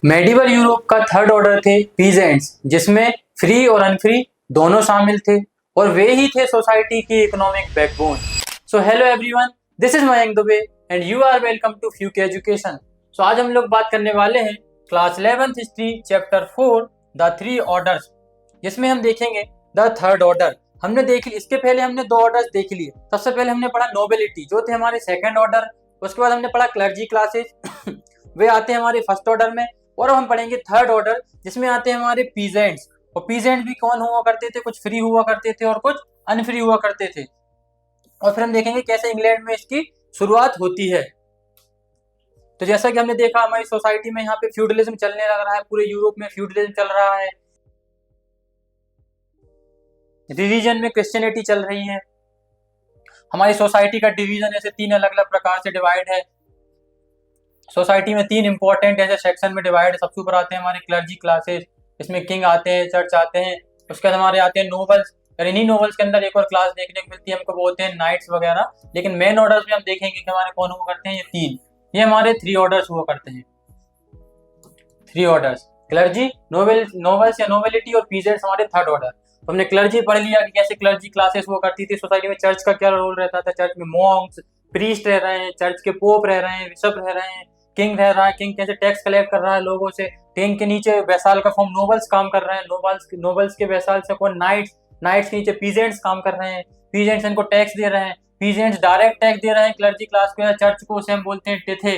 Medieval Europe का third order थे peasants, जिसमें फ्री और अनफ्री दोनों शामिल थे और वे ही थे सोसाइटी की economic backbone. So hello everyone, this is Mayank Dubey and you are welcome to फ्यूकी एजुकेशन। सो आज हम लोग बात करने वाले हैं class 11th history chapter 4 the three orders, जिसमें हम देखेंगे द थर्ड ऑर्डर। हमने देख ली, इसके पहले हमने दो ऑर्डर्स देख लिए। सबसे पहले हमने पढ़ा नोबिलिटी, जो थे हमारे सेकंड ऑर्डर। उसके बाद हमने पढ़ा क्लर्जी क्लासेस वे आते हैं हमारे फर्स्ट ऑर्डर में। और अब हम पढ़ेंगे थर्ड ऑर्डर, जिसमें आते हैं हमारे पीजेंट्स। और पीजेंट भी कौन हुआ करते थे? कुछ फ्री हुआ करते थे और कुछ अनफ्री हुआ करते थे। और फिर हम देखेंगे कैसे इंग्लैंड में इसकी शुरुआत होती है। तो जैसा कि हमने देखा, हमारी सोसाइटी में यहाँ पे फ्यूडलिज्म चलने लग रहा है, पूरे यूरोप में फ्यूडलिज्म चल रहा है, रिलीजन में क्रिश्चियनिटी चल रही है। हमारी सोसाइटी का डिवीजन ऐसे तीन अलग अलग प्रकार से डिवाइड है। सोसाइटी में तीन इंपॉर्टेंट ऐसे सेक्शन में डिवाइड है। सबसे ऊपर आते हैं हमारे क्लर्जी क्लासेस, इसमें किंग आते हैं, चर्च आते हैं। उसके बाद हमारे आते हैं नोबल्स, और इन्हीं नोबल्स के अंदर एक और क्लास देखने को मिलती है, हमको बोलते हैं नाइट्स वगैरह। लेकिन मेन ऑर्डर्स में हम देखेंगे कि हमारे कौन हुआ करते हैं, ये तीन, ये हमारे थ्री ऑर्डर्स हुआ करते हैं। थ्री ऑर्डर्स, क्लर्जी, नोबल्स या नोबिलिटी और पीजेंट्स हमारे थर्ड ऑर्डर। तो हमने क्लर्जी पढ़ लिया कि कैसे क्लर्जी क्लासेस हुआ करती थी सोसाइटी में, चर्च का क्या रोल रहता था। चर्च में मॉन्क्स, प्रीस्ट रह रहे हैं, चर्च के पोप रह रहे हैं, बिशप रह रहे हैं, किंग रह रहा है, किंग कैसे टैक्स कलेक्ट कर रहा है लोगों से। किंग के नीचे वैसाल का फॉर्म नोबल्स काम कर रहे हैं, नोबल्स के वैसाल से कौन, नाइट्स के नीचे पीजेंट्स काम कर रहे हैं, पीजेंट्स इनको टैक्स दे रहे हैं, पीजेंट्स डायरेक्ट टैक्स दे रहे हैं क्लर्जी क्लास को या चर्च को। उसे हम बोलते हैं टेथे,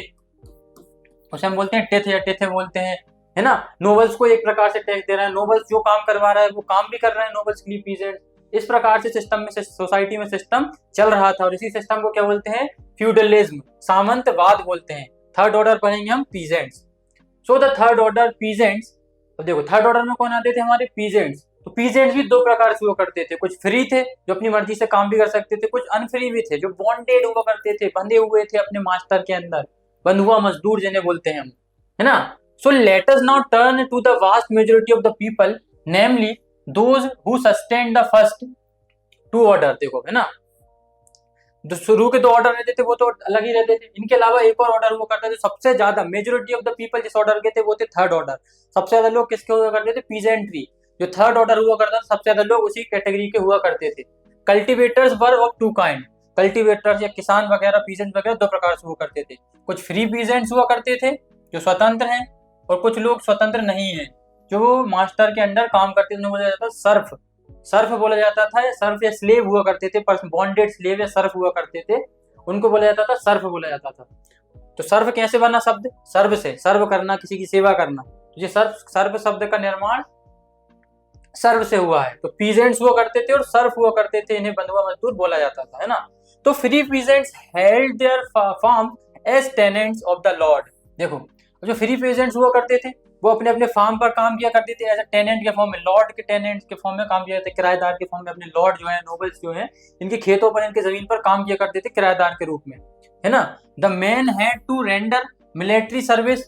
उसे हम बोलते हैं टेथे या टेथे बोलते हैं, है ना। नोबल्स को एक प्रकार से टैक्स दे रहे हैं, नोबल्स जो काम करवा रहा है वो काम भी कर रहे हैं नोबल्स के लिए पीजेंट्स। इस प्रकार से सिस्टम में सोसाइटी में सिस्टम चल रहा था, और इसी सिस्टम को क्या बोलते हैं, फ्यूडलिज्म, सामंतवाद बोलते हैं। थर्ड ऑर्डर पढ़ेंगे हम peasants. So the third order peasants. तो देखो थर्ड ऑर्डर में कौन आते थे, हमारे पीजेंट्स। तो पीजेंट्स भी दो प्रकार से हुआ करते थे, कुछ फ्री थे जो अपनी मर्जी से काम भी कर सकते थे, कुछ अनफ्री भी थे जो बॉन्डेड हुआ करते थे, बंधे हुए थे अपने मास्टर के अंदर, बंधुआ मजदूर जिन्हें बोलते हैं हम, है ना। So let us now turn to the vast majority of the people, namely those who sustained the first two order। देखो, है ना, जो शुरू के दो ऑर्डर रहते थे वो तो अलग ही रहते थे, इनके अलावा एक और ऑर्डर हुआ करता था। सबसे ज्यादा मेजोरिटी ऑफ द पीपल जिस ऑर्डर के थे वो थे थर्ड ऑर्डर। सबसे ज्यादा लोग किसके हुआ करते थे, पीजेंट्री। जो थर्ड ऑर्डर हुआ करता था सबसे ज्यादा लोग उसी कैटेगरी के हुआ करते थे। Cultivators were of two kind, cultivators या किसान वगैरह, पीजेंट वगैरह दो प्रकार से हुआ करते थे। कुछ फ्री पीजेंट्स हुआ करते थे जो स्वतंत्र हैं, और कुछ लोग स्वतंत्र नहीं है जो मास्टर के अंडर काम करते थे, उन्हें बोला जाता था सर्फ। सर्फ बोला जाता था, या सर्फ या स्लेव हुआ करते थे, बॉन्डेड स्लेव या सर्फ हुआ करते थे, उनको बोला जाता था सर्फ बोला जाता था। तो सर्फ कैसे बना शब्द, सर्व से, सर्व करना, किसी की सेवा करना। तो ये सर्व शब्द का निर्माण सर्व से हुआ है। तो पीजेंट्स हुआ करते थे और सर्फ हुआ करते थे, इन्हें बंधुआ मजदूर बोला जाता था, है ना। तो free peasants held their farm as tenants of the lord. देखो, जो फ्री पीजेंट्स हुआ करते थे वो अपने अपने फार्म पर काम किया करते थे एज अ टेनेंट के फॉर्म में, लॉर्ड के टेनेंट्स के फॉर्म में काम किया करते, किराएदार के फॉर्म में। अपने लॉर्ड जो है, नोबल्स जो है, इनके खेतों पर, इनके जमीन पर काम किया करते थे किराएदार के रूप में, है ना। The man had to render military service.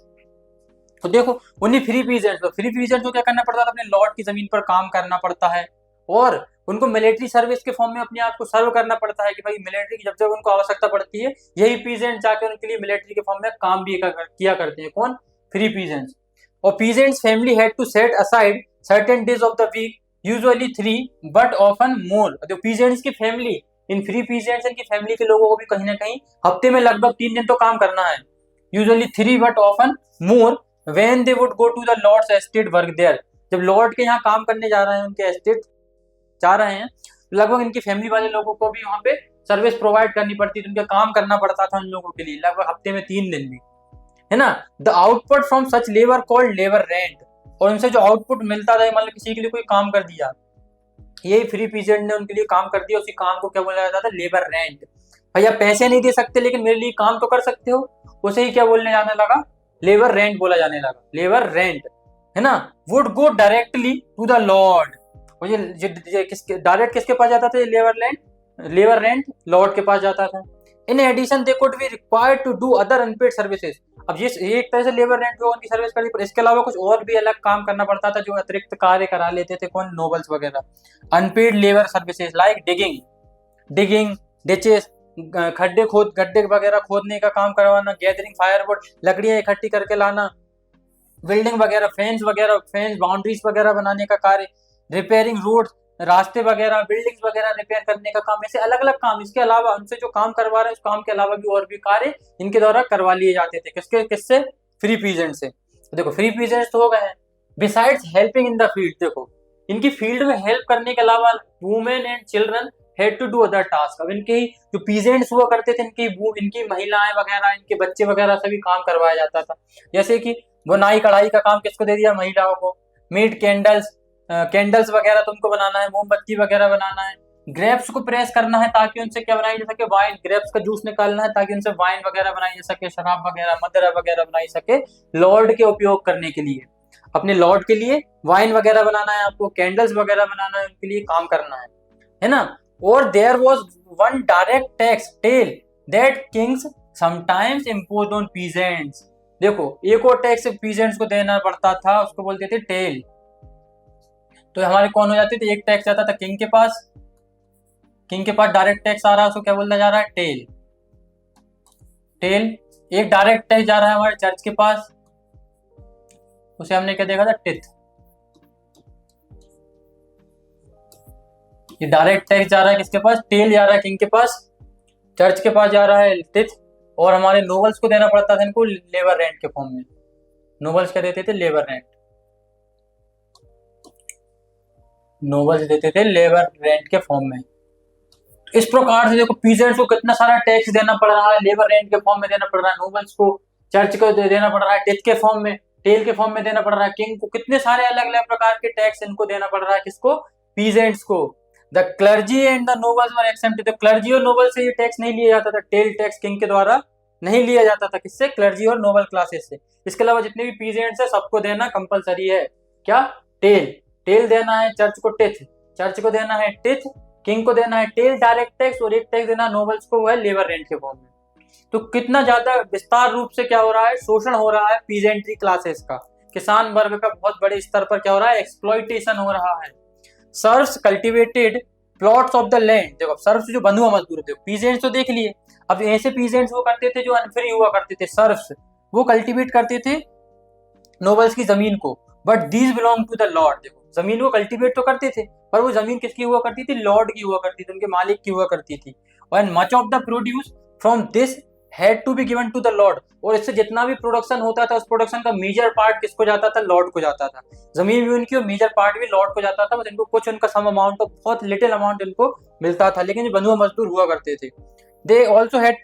तो देखो, उन्हीं फ्री पीजेंट्स को क्या करना पड़ता था, अपने लॉर्ड की जमीन पर काम करना पड़ता है, और उनको मिलिट्री सर्विस के फॉर्म में अपने आप को सर्व करना पड़ता है कि भाई मिलिट्री की जब जब उनको आवश्यकता पड़ती है, यही पीजेंट जाकर उनके लिए मिलिट्री के फॉर्म में काम भी किया करते हैं। कौन, फ्री पीजेंट्स। और peasants family had to set aside certain days of the week, usually 3 but often more. तो पीजेंट्स की फैमिली, इन फ्री पीजेंट्स इनकी फैमिली के लोगों को भी कहीं ना कहीं हफ्ते में लगभग 3 दिन तो काम करना है, usually 3 but often more when they would go to the lord's estate work there. जब लॉर्ड के यहाँ काम करने जा रहे हैं, उनके एस्टेट जा रहे हैं, लगभग इनकी फैमिली वाले लोगों को भी वहां पे सर्विस प्रोवाइड करनी पड़ती थी, उनका काम करना पड़ता था उन लोगों के लिए, लगभग हफ्ते में 3 दिन भी, है ना। The output from such labour called labour rent. और उनसे जो आउटपुट मिलता था, मतलब किसी के लिए कोई काम कर दिया, यही फ्री पीजेंट ने उनके लिए काम कर दिया, उसी काम को क्या बोला जाता था, लेबर रेंट। भैया पैसे नहीं दे सकते लेकिन मेरे लिए काम तो कर सकते हो, उसे ही क्या बोलने जाने लगा, लेबर रेंट बोला जाने लगा, लेबर रेंट, है ना। Would go directly to the lord. Direct किसके पास जाता था, लेबर रेंट लॉर्ड के पास जाता था। In addition they could be required to do other unpaid services. अब ये एक तरह से लेबर रेंट जो उनकी सर्विस करनी, पर इसके अलावा कुछ और भी अलग काम करना पड़ता था जो अतिरिक्त कार्य करा लेते थे, कौन, नोबल्स वगैरह। Unpaid labour services like digging, ditches, गड्ढे वगैरह खोदने का काम करवाना, गैदरिंग फायरवुड, लकड़ियां इकट्ठी करके लाना, बिल्डिंग वगैरह, फेंस बाउंड्रीज वगैरह बनाने का कार्य, रिपेयरिंग रोड, रास्ते वगैरह, बिल्डिंग्स वगैरह रिपेयर करने का काम, ऐसे अलग अलग काम। इसके अलावा उनसे जो काम करवा रहे हैं उस काम के अलावा भी और भी कार्य इनके द्वारा करवा लिए जाते थे। किससे? फ्री पीजेंट से। तो देखो फ्री पीजेंट्स तो हो गए हैं। Besides helping in the field, देखो इनकी फील्ड में हेल्प करने के अलावा women and children had to do other task. अब इनके जो पीजेंट्स हुआ करते थे, इनकी महिलाएं वगैरह, इनके बच्चे वगैरह सभी काम करवाया जाता था। जैसे कि बुनाई कढ़ाई का काम किसको दे दिया? महिलाओं को। मीट कैंडल्स वगैरह तुमको बनाना है, मोमबत्ती वगैरह बनाना है। ग्रेप्स को प्रेस करना है ताकि उनसे क्या बनाई जा सके? वाइन। ग्रेप्स का जूस निकालना है ताकि उनसे वाइन वगैरह बनाई जा सके, शराब वगैरह, मदिरा वगैरह बनाई सके लॉर्ड के उपयोग करने के लिए। अपने लॉर्ड के लिए वाइन वगैरह बनाना है आपको, कैंडल्स वगैरह बनाना है, उनके लिए काम करना है ना। और there was one direct tax taille that kings sometimes imposed on peasants. देखो एक और टैक्स पीजेंट्स को देना पड़ता था, उसको बोलते थे टेल। तो हमारे कौन हो जाते थे? एक टैक्स जाता था किंग के पास डायरेक्ट टैक्स आ रहा है, उसको क्या बोला जा रहा है? टेल। एक डायरेक्ट टैक्स जा रहा है हमारे चर्च के पास, उसे हमने क्या देखा था? टिथ। ये डायरेक्ट टैक्स जा रहा है किसके पास? टेल जा रहा है किंग के पास, चर्च के पास जा रहा है टिथ। और हमारे नोबल्स को देना पड़ता था इनको लेबर रेंट के फॉर्म में। नोबल्स क्या देते थे? Labour rent. नोबल्स देते थे लेबर रेंट के फॉर्म में। इस प्रकार से देखो पीजेंट्स को कितना सारा टैक्स देना पड़ रहा है, लेबर रेंट के फॉर्म में देना पड़ रहा है, नोबल्स को चर्च को देना पड़ रहा है टिथ के फॉर्म में, टेल के फॉर्म में देना पड़ रहा है, किंग को कितने सारे अलग अलग प्रकार के टैक्स इनको देना पड़ रहा है। किसको? पीजेंट्स को। The clergy and the nobles were exempted. Clergy और नोबल से ये टैक्स नहीं लिया जाता था, टेल टैक्स किंग के द्वारा नहीं लिया जाता था। किससे? क्लर्जी और नोबल क्लासेस से। इसके अलावा जितने भी पीजेंट्स है सबको देना कंपलसरी है। क्या? टेल देना है चर्च को टिथ, चर्च को देना है टिथ, किंग को देना है टेल डायरेक्ट टैक्स, और एक टैक्स देना नोबल्स को, वो है लेबर रेंट के फॉर्म में। तो कितना ज्यादा विस्तार रूप से क्या हो रहा है? शोषण हो रहा है पीजेंट्री क्लासेस का, किसान वर्ग का बहुत बड़े स्तर पर क्या हो रहा है? एक्सप्लॉइटेशन हो रहा है। Serfs cultivated plots of the land. देखो सर्फ्स जो बंधुआ मजदूर थे, पीजेंट्स तो देख लिए, अब ऐसे पीजेंट्स वो करते थे जो अनफ्री हुआ करते थे, सर्फ्स, वो कल्टिवेट करते थे नोबल्स की जमीन को, but these belong to the lord. देखो जमीन वो कल्टिवेट तो करते थे, पर वो जमीन किसकी हुआ करती थी? लॉर्ड की हुआ करती थी, उनके मालिक की हुआ करती थी। और much of the produce from this had to be given to the lord. और इससे जितना भी प्रोडक्शन होता था, उस प्रोडक्शन का मेजर पार्ट किसको जाता था? लॉर्ड को जाता था। जमीन भी उनकी और मेजर पार्ट भी लॉर्ड को जाता था, बस इनको कुछ उनका सम अमाउंट, बहुत लिटिल अमाउंट इनको मिलता था। लेकिन जो बंधुआ मजदूर हुआ करते थे, they also had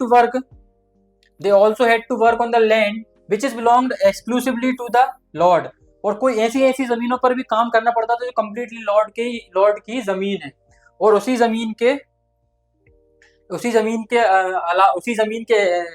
to work on the land which is belonged exclusively to the lord. और कोई ऐसी जमीनों पर भी काम करना पड़ता था जो कंप्लीटली लॉर्ड की जमीन है, और उसी जमीन के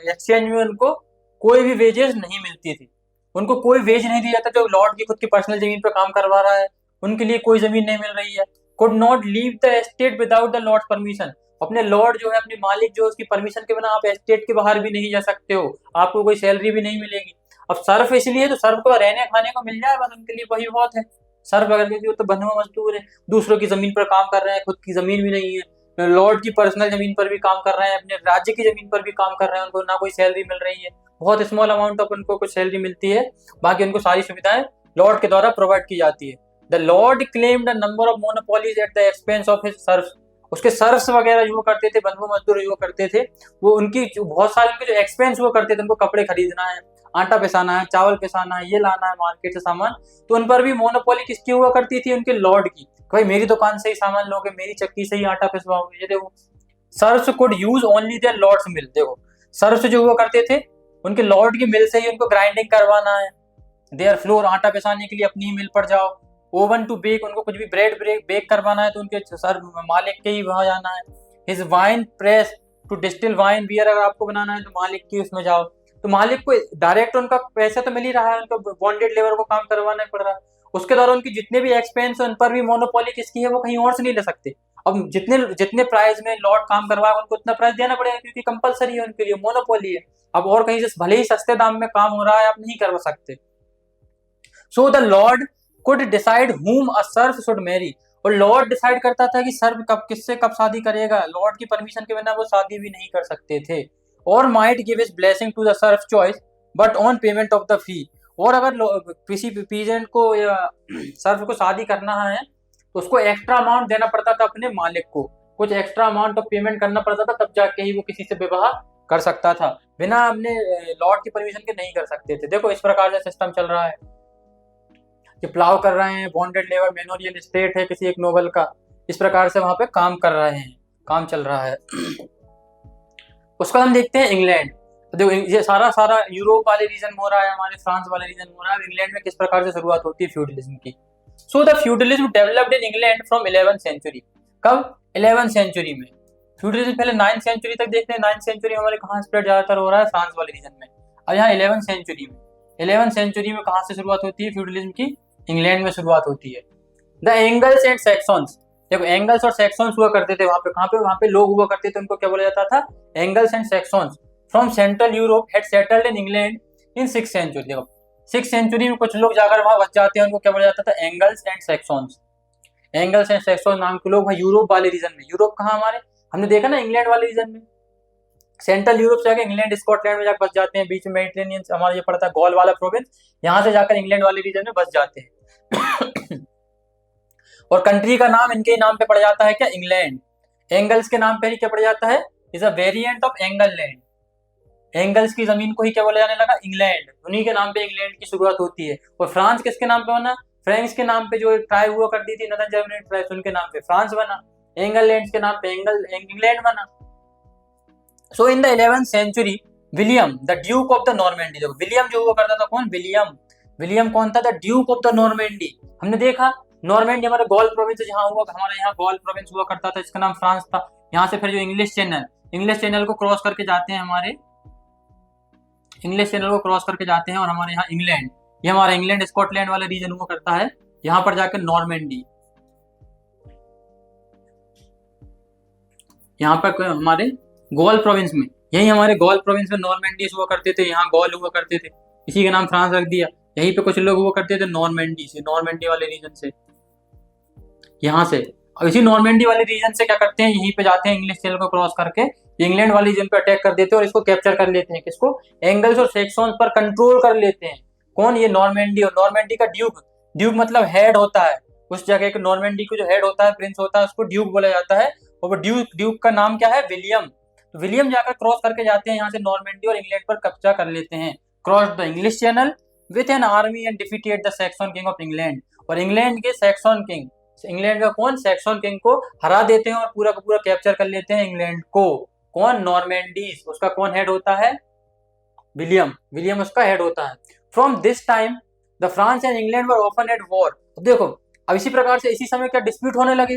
एक्सचेंज में उनको कोई भी वेजेस नहीं मिलती थी। उनको कोई वेज नहीं दिया जाता। जो लॉर्ड की खुद की पर्सनल जमीन पर काम करवा रहा है, उनके लिए कोई जमीन नहीं मिल रही है। Could not leave the estate without the Lord permission. अपने लॉर्ड जो है, अपने मालिक जो, उसकी परमिशन के बिना आप एस्टेट के बाहर भी नहीं जा सकते हो, आपको कोई सैलरी भी नहीं मिलेगी। अब सर्फ इसलिए, तो सर्फ को रहने खाने को मिल जाए बस, उनके लिए वही बहुत है। सर्फ अगर किसी तो बंधुआ मजदूर है, दूसरों की जमीन पर काम कर रहे हैं, खुद की जमीन भी नहीं है, लॉर्ड की पर्सनल जमीन पर भी काम कर रहे हैं, अपने राज्य की जमीन पर भी काम कर रहे हैं, उनको ना कोई सैलरी मिल रही है, बहुत स्मॉल अमाउंट ऑफ उनको कुछ सैलरी मिलती है, बाकी उनको सारी सुविधाएं लॉर्ड के द्वारा प्रोवाइड की जाती है। The Lord claimed a number of monopolies at the expense of his serfs. उसके सर्फ्स वगैरह जो करते थे, बंधुआ मजदूर जो करते थे, वो उनकी बहुत सारे उनके जो एक्सपेंस हुआ करते थे, उनको कपड़े खरीदना है, आटा पिसाना है, चावल पिसाना है, ये लाना है मार्केट से सामान, तो उन पर भी मोनोपोली किसकी हुआ करती थी? उनके लॉर्ड की। भाई मेरी दुकान से ही सामान लोगे, मेरी चक्की से ही आटा पिसवाओगे। ये देखो serfs could use only their lords mill. देखो सर्फ्स जो हुआ करते थे, उनके लॉर्ड की मिल से ही उनको ग्राइंडिंग करवाना है, देयर फ्लोर, आटा पिसाने के लिए अपनी ही मिल पर जाओ, ओवन टू बेक, उनको कुछ भी ब्रेड बेक करवाना है तो उनके सर मालिक के ही वहां जाना है। His wine press to distil wine, beer अगर आपको बनाना है तो मालिक की उसमें जाओ। तो मालिक को डायरेक्ट उनका पैसा तो मिल ही रहा है, उनको बॉन्डेड लेबर को काम करवाना पड़ रहा है, उसके द्वारा उनकी जितने भी एक्सपेंस है उन पर भी मोनोपोली किसकी है? वो कहीं और से नहीं ले सकते। अब जितने प्राइस में लॉर्ड काम करवाएगा उनको उतना प्राइस देना पड़ेगा, क्योंकि कंपलसरी है, उनके लिए मोनोपोली है। अब और कहीं से भले ही सस्ते दाम में काम हो रहा है, आप नहीं करवा सकते। So the Lord could decide whom a serf should marry। और लॉर्ड डिसाइड करता था कि सर्फ कब किससे कब शादी करेगा। लॉर्ड की परमिशन के बिना वो शादी भी नहीं कर सकते थे। और might give his blessing to the serf choice but on payment of the fee. और अगर किसी पीजेंट को या सर्फ को शादी करना है तो उसको एक्स्ट्रा अमाउंट देना पड़ता था अपने मालिक को, कुछ एक्स्ट्रा अमाउंट ऑफ पेमेंट करना पड़ता था, तब जाके ही वो किसी से विवाह कर सकता था। बिना अपने लॉर्ड की परमिशन के नहीं कर सकते थे। देखो इस प्रकार से सिस्टम चल रहा है कि प्लाव कर रहे हैं, बॉन्डेड लेबर, मेमोरियल स्टेट है किसी एक नोबल का, इस प्रकार से वहां पे काम कर रहे हैं, काम चल रहा है। उसका हम देखते हैं इंग्लैंड। तो देखो ये सारा यूरोप वाले रीजन में हो रहा है, हमारे फ्रांस वाले रीजन में हो रहा है। इंग्लैंड में किस प्रकार से शुरुआत होती है फ्यूडलिज्म की। So the feudalism developed in England from 11th century. कब? 11th सेंचुरी में। फ्यूडलिज्म पहले 9th सेंचुरी तक देखते हैं। 9th सेंचुरी हमारे कहाँ स्प्रेड ज्यादातर हो रहा है? फ्रांस वाले रीजन में। अब यहाँ 11th सेंचुरी में, 11th सेंचुरी में कहाँ से शुरुआत होती है फ्यूडलिज्म की? इंग्लैंड में शुरुआत होती है। The angles and sections. देखो एंगल्स और सेक्शंस हुआ करते थे वहां पे, कहाँ पे? वहां पे लोग हुआ करते थे, उनको क्या बोला जाता था? Angles and Saxons. From central Europe had settled in England in 6th century. देखो 6th सेंचुरी में कुछ लोग जाकर वहां बच जाते हैं, उनको क्या बोला जाता था? Angles and sections. Angles and sections नाम के लोग वहां यूरोप वाले रीजन में। यूरोप कहाँ हमारे? हमने देखा ना इंग्लैंड वाले रीजन में। सेंट्रल यूरोप से जाकर इंग्लैंड स्कॉटलैंड में जाकर बस जाते हैं, बीच में मेडिटेरेनियन हमारा ये पड़ता है गॉल वाला प्रोविंस, यहाँ से जाकर इंग्लैंड वाले रीजन में बस जाते हैं। और कंट्री का नाम इनके नाम पे पड़ जाता है क्या? इंग्लैंड। एंगल्स के नाम पे ही क्या पड़ जाता है? Is a variant of angle land. Angles की जमीन को ही क्या बोला जाने लगा? इंग्लैंड। उन्हीं के नाम पे इंग्लैंड की शुरुआत होती है। और फ्रांस किसके नाम पे बना? फ्रेंच के नाम पे जो ट्राइब हुआ करती थी नॉर्दर्न जर्मनी ट्राइब, उनके नाम पे फ्रांस बना। एंगलैंड के नाम पे इंग्लैंड बना। So in the 11th century William the duke of the Normandy. देखो विलियम जो हुआ करता था, कौन? विलियम। विलियम कौन था? The duke of the Normandy. हमने देखा नॉर्मेंडी हमारे गॉल प्रोविंस जहाँ हुआ, हमारे यहाँ गॉल प्रोविंस हुआ करता था, इसका नाम फ्रांस था। यहाँ से फिर जो इंग्लिश चैनल को क्रॉस करके जाते हैं, हमारे इंग्लिश चैनल को क्रॉस करके जाते हैं और हमारे यहाँ इंग्लैंड, ये हमारा इंग्लैंड स्कॉटलैंड वाला रीजन हुआ करता है। यहाँ पर जाकर नॉर्मेंडी, यहाँ पर हमारे गॉल प्रोविंस में, यही हमारे गॉल प्रोविंस में नॉर्मेंडीज हुआ करते थे। यहाँ गॉल हुआ करते थे, इसी का नाम फ्रांस रख दिया। यहीं पे कुछ लोग हुआ करते थे नॉर्मेंडी से, नॉर्मेंडी वाले रीजन से, यहाँ से। और इसी नॉर्मेंडी वाले रीजन से क्या करते हैं? यहीं पे जाते हैं इंग्लिश चैनल को क्रॉस करके, इंग्लैंड वाले रीजन पे अटैक कर देते हैं और इसको कैप्चर कर लेते हैं। किसको? एंगल्स और सेक्शंस पर कंट्रोल कर लेते हैं। कौन? ये नॉर्मेंडी। और नॉर्मेंडी का ड्यूक, ड्यूक मतलब हेड होता है उस जगह के, नॉर्मेंडी को जो हेड होता है, प्रिंस होता है, उसको ड्यूक बोला जाता है। और वो ड्यूक का नाम क्या है? विलियम। तो विलियम जाकर क्रॉस करके जाते हैं यहाँ से नॉर्मेंडी और इंग्लैंड पर कब्जा कर लेते हैं। Cross the English channel with an army and defeated the Saxon king of England. और इंग्लैंड के सैक्सन किंग, इंग्लैंड का कौन? सैक्सन किंग को हरा देते हैं और पूरा का पूरा कैप्चर कर लेते हैं इंग्लैंड को। कौन? नॉर्मेंडीज। उसका कौन हेड होता है? विलियम। विलियम उसका हेड होता है। From this time the France and England were often at war. देखो अब इसी प्रकार से इसी समय क्या डिस्प्यूट होने लगे,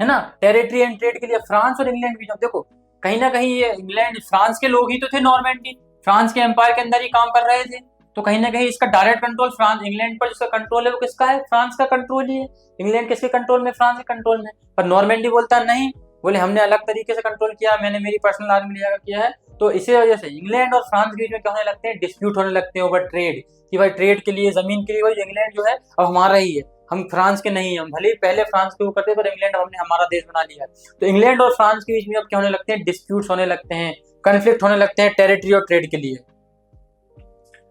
है ना, टेरिटरी एंड ट्रेड के लिए फ्रांस और इंग्लैंड भी। देखो कहीं ना कहीं ये इंग्लैंड, फ्रांस के लोग ही तो थे नॉर्मेंडी, फ्रांस के एम्पायर के अंदर ही काम कर रहे थे। तो कहीं ना कहीं इसका डायरेक्ट कंट्रोल फ्रांस, इंग्लैंड पर जिसका कंट्रोल है वो किसका है? फ्रांस का कंट्रोल ही है। इंग्लैंड किसके कंट्रोल में? फ्रांस के कंट्रोल में। पर नॉर्मेंडी बोलता नहीं, बोले हमने अलग तरीके से कंट्रोल किया, मैंने मेरी पर्सनल आर्मी लेकर किया है। तो इसी वजह से इंग्लैंड और फ्रांस के बीच में क्या होने लगते हैं? डिस्प्यूट होने लगते हैं ओवर ट्रेड, कि भाई ट्रेड के लिए, जमीन के लिए भाई इंग्लैंड जो है अब हमारा ही है, हम फ्रांस के नहीं, हम भले ही पहले फ्रांस के वो करते पर इंग्लैंड हमने हमारा देश बना लिया। तो इंग्लैंड और फ्रांस के बीच में अब क्या होने लगते हैं? डिस्प्यूट्स होने लगते हैं, कन्फ्लिक्ट होने लगते हैं टेरिटरी और ट्रेड के लिए।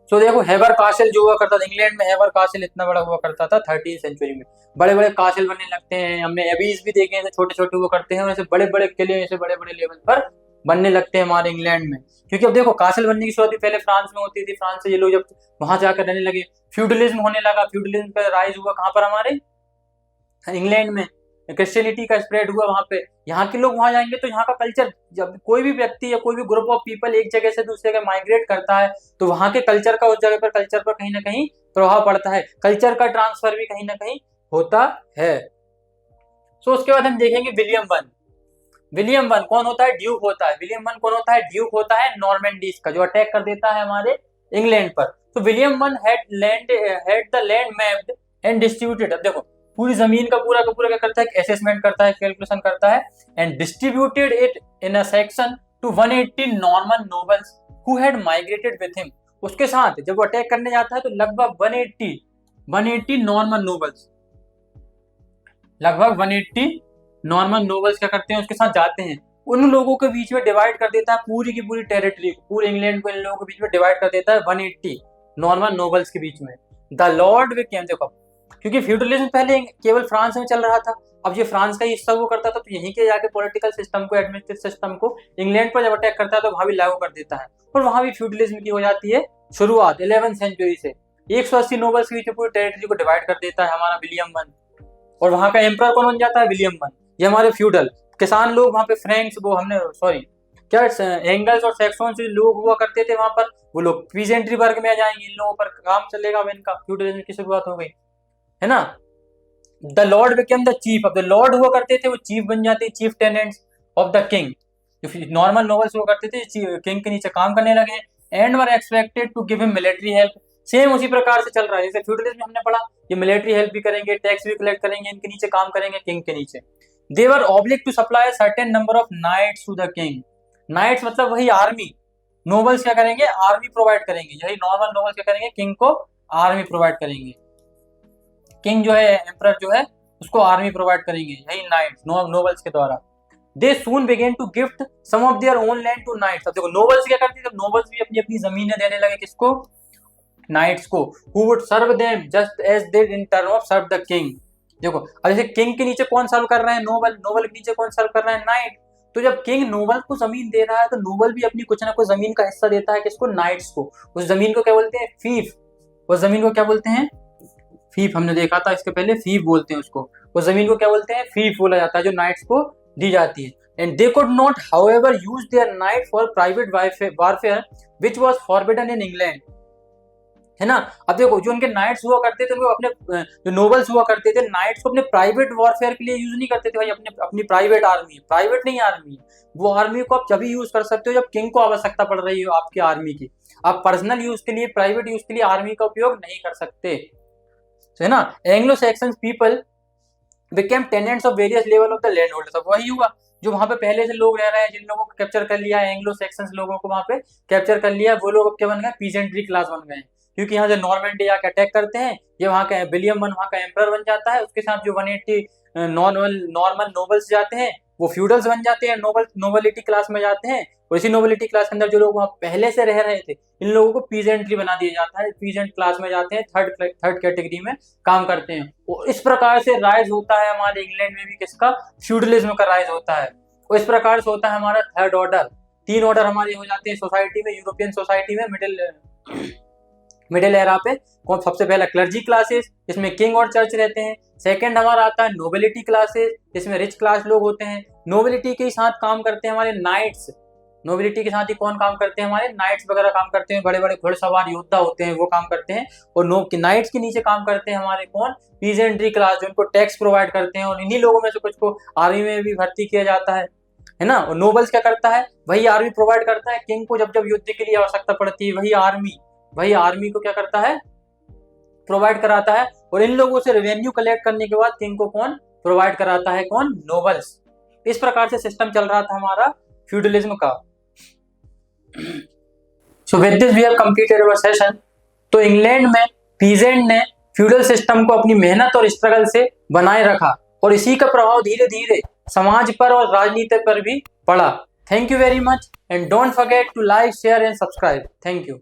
तो देखो हेवर कासल जो हुआ करता था इंग्लैंड में, हेवर कासल इतना बड़ा हुआ करता था 13th सेंचुरी में। बड़े बड़े कासल बनने लगते हैं, हमने एबीज भी देखे हैं, छोटे छोटे हुआ करते हैं, और ऐसे बड़े बड़े किले ऐसे बड़े बड़े लेवल पर बनने लगते हैं हमारे इंग्लैंड में। क्योंकि अब देखो कासल बनने की शुरुआत पहले फ्रांस में होती थी, फ्रांस से ये लोग जब वहां जाकर रहने लगे, फ्यूडलिज्म होने लगा। फ्यूडलिज्म का राइज हुआ कहाँ पर? हमारे इंग्लैंड में। क्रिश्चियनिटी का स्प्रेड हुआ वहां पे। यहाँ के लोग वहां जाएंगे तो यहाँ का कल्चर, जब कोई भी व्यक्ति या कोई भी ग्रुप ऑफ पीपल एक जगह से दूसरे जगह माइग्रेट करता है तो वहां के कल्चर का उस जगह पर कल्चर पर कहीं ना कहीं प्रभाव पड़ता है, कल्चर का ट्रांसफर भी कहीं ना कहीं होता है। सो उसके बाद हम देखेंगे विलियम वन। विलियम वन कौन होता है? ड्यूक होता है। विलियम वन कौन होता है? ड्यूक होता है नॉर्मेंडीज का, जो अटैक कर देता है हमारे इंग्लैंड पर। तो William one had the land mapped and distributed. अब देखो पूरी जमीन का पूरा क्या करता है? असेसमेंट करता है, कैलकुलेशन करता है, and distributed it in a section two 180 Norman nobles who had migrated with him. उसके साथ जब वो अटैक करने जाता है तो लगभग 180 नॉर्मन नोबल्स लगभग 180 नॉर्मल नोबल्स क्या करते हैं, उसके साथ जाते हैं। उन लोगों के बीच में डिवाइड कर देता है पूरी की पूरी टेरिटरी, पूरे इंग्लैंड को इन लोगों के बीच में डिवाइड कर देता है 180 नॉर्मल नोबल्स के बीच में। द लॉर्ड वे केम, देखो क्योंकि फ्यूडलिज्म पहले केवल फ्रांस में चल रहा था, अब ये फ्रांस का हिस्सा वो करता था, तो यहीं के जाके पॉलिटिकल सिस्टम को, एडमिनिस्ट्रेटिव सिस्टम को इंग्लैंड पर जब अटैक करता है तो वहां भी लागू कर देता है, और वहां भी फ्यूडलिज्म की हो जाती है शुरुआत 11वीं सेंचुरी से। 180 नोबल्स के बीच में पूरी टेरिटरी को डिवाइड कर देता है हमारा विलियम वन, और वहां का एम्परर कौन बन जाता है, विलियम वन। ये हमारे फ्यूडल किसान लोग वहां पे फ्रैंक्स, वो हमने सॉरी क्या एंगल्स और सैक्सोन से लोग हुआ करते थे वहां पर, वो लोग पीजेंट्री वर्ग में आ जाएंगे, इन लोगों पर काम चलेगा, अब इनका फ्यूडलिज्म की शुरुआत हो गई है ना। The lord became the chief, अब द लॉर्ड हुआ करते थे वो चीफ बन जाते, chief tenants of the king. Normal nobles हुआ करते थे किंग के नीचे काम करने लगे, and were expected to give him military help. Same उसी प्रकार से चल रहा है जैसे फ्यूडलिज्म में हमने पढ़ा, ये मिलिट्री हेल्प भी करेंगे, टैक्स भी कलेक्ट करेंगे, इनके नीचे काम करेंगे किंग के नीचे। They were oblige to supply certain number of knights to the king. Knights मतलब वही आर्मी, नोबल्स क्या करेंगे, आर्मी प्रोवाइड करेंगे, यही नॉर्मल नोबल्स क्या करेंगे, किंग को आर्मी प्रोवाइड करेंगे। किंग जो है, एम्परर जो है, उसको आर्मी प्रोवाइड करेंगे, यही नाइट्स नोबल्स के द्वारा। They soon began to gift some of their own land to knights. अब देखो नोबल्स क्या करते थे, नोबल्स भी अपनी अपनी जमीनें देने लगे, किसको, नाइट्स को, who would serve them just as they in turn of serve the king. देखो अब जैसे किंग के नीचे कौन सर्व कर रहा है, नोबल, नोबल के नीचे कौन सर्व कर रहा है, नाइट। तो जब किंग नोबल को जमीन दे रहा है तो नोबल भी अपनी कुछ ना कुछ जमीन का हिस्सा देता है, किसको, नाइट्स को। उस जमीन को क्या बोलते हैं, फीफ। उस जमीन को क्या बोलते हैं, फीफ। हमने देखा था इसके पहले, फीफ बोलते हैं उसको। उस जमीन को क्या बोलते हैं, फीफ बोला जाता है, जो नाइट्स को दी जाती है। And they could not however use their night for private warfare which was forbidden in England, है ना। अब देखो जो उनके नाइट्स हुआ करते थे, उनको अपने जो नोबल्स हुआ करते थे, नाइट्स को अपने प्राइवेट वॉरफेयर के लिए यूज नहीं करते थे भाई, अपनी प्राइवेट आर्मी, प्राइवेट नहीं आर्मी, वो आर्मी को आप जब यूज कर सकते हो जब किंग को आवश्यकता पड़ रही हो आपकी आर्मी की। आप पर्सनल यूज के लिए, प्राइवेट यूज के लिए आर्मी का उपयोग नहीं कर सकते, है ना। Anglo Saxon people became tenants of various level of the land holders. अब वही हुआ जो वहां पे पहले से लोग रह रहे हैं, जिन लोगों को कैप्चर कर लिया, एंग्लो सैक्सन लोगों को वहां पे कैप्चर कर लिया, वो लोग अब क्या बन गए, पीजेंट्री क्लास बन गए, क्योंकि यहाँ से नॉर्मेंडी आके अटैक करते हैं, ये वहाँ का विलियम वन वहाँ का एम्परर बन जाता है, उसके साथ जो 180 नॉर्मल नोबल्स जाते हैं वो फ्यूडल्स बन जाते हैं, नोबलिटी क्लास में जाते हैं, और इसी नोबलिटी क्लास के अंदर जो लोग वहाँ पहले से रह रहे थे, इन लोगों को पीजेंट्री बना दिया जाता है, पीजेंट क्लास में जाते हैं, थर्ड कैटेगरी में काम करते हैं। और इस प्रकार से राइज होता है हमारे इंग्लैंड में भी किसका, फ्यूडलिज्म का राइज होता है। और इस प्रकार से होता है हमारा थर्ड ऑर्डर। 3 ऑर्डर हमारे हो जाते हैं सोसाइटी में, यूरोपियन सोसाइटी में, मिडिल एरा पे। कौन सबसे पहला, क्लर्जी क्लासेस, इसमें किंग और चर्च रहते हैं। सेकंड हमारा आता है नोबिलिटी क्लासेस, इसमें रिच क्लास लोग होते हैं। नोबिलिटी के साथ काम करते हैं हमारे नाइट्स, नोबिलिटी के साथ ही कौन काम करते हैं, हमारे नाइट्स वगैरह काम करते हैं, बड़े बड़े घुड़सवार योद्धा होते हैं वो काम करते हैं। और नाइट्स के नीचे काम करते हैं हमारे कौन, पीजेंट्री क्लास, जो इनको टैक्स प्रोवाइड करते हैं, और इन्हीं लोगों में से कुछ को आर्मी में भी भर्ती किया जाता है ना। और नोबल्स क्या करता है, वही आर्मी प्रोवाइड करता है किंग को, जब जब युद्ध के लिए आवश्यकता पड़ती है वही आर्मी को क्या करता है, प्रोवाइड कराता है। और इन लोगों से रेवेन्यू कलेक्ट करने के बाद किंग को कौन प्रोवाइड कराता है, कौन, नोबल्स। इस प्रकार से सिस्टम चल रहा था हमारा फ्यूडलिज्म का। So with this we have completed our session. तो इंग्लैंड में पीजेंट ने फ्यूडल सिस्टम को अपनी मेहनत और स्ट्रगल से बनाए रखा, और इसी का प्रभाव धीरे धीरे समाज पर और राजनीति पर भी पड़ा। Thank you very much, and don't forget to like, share and subscribe. Thank you.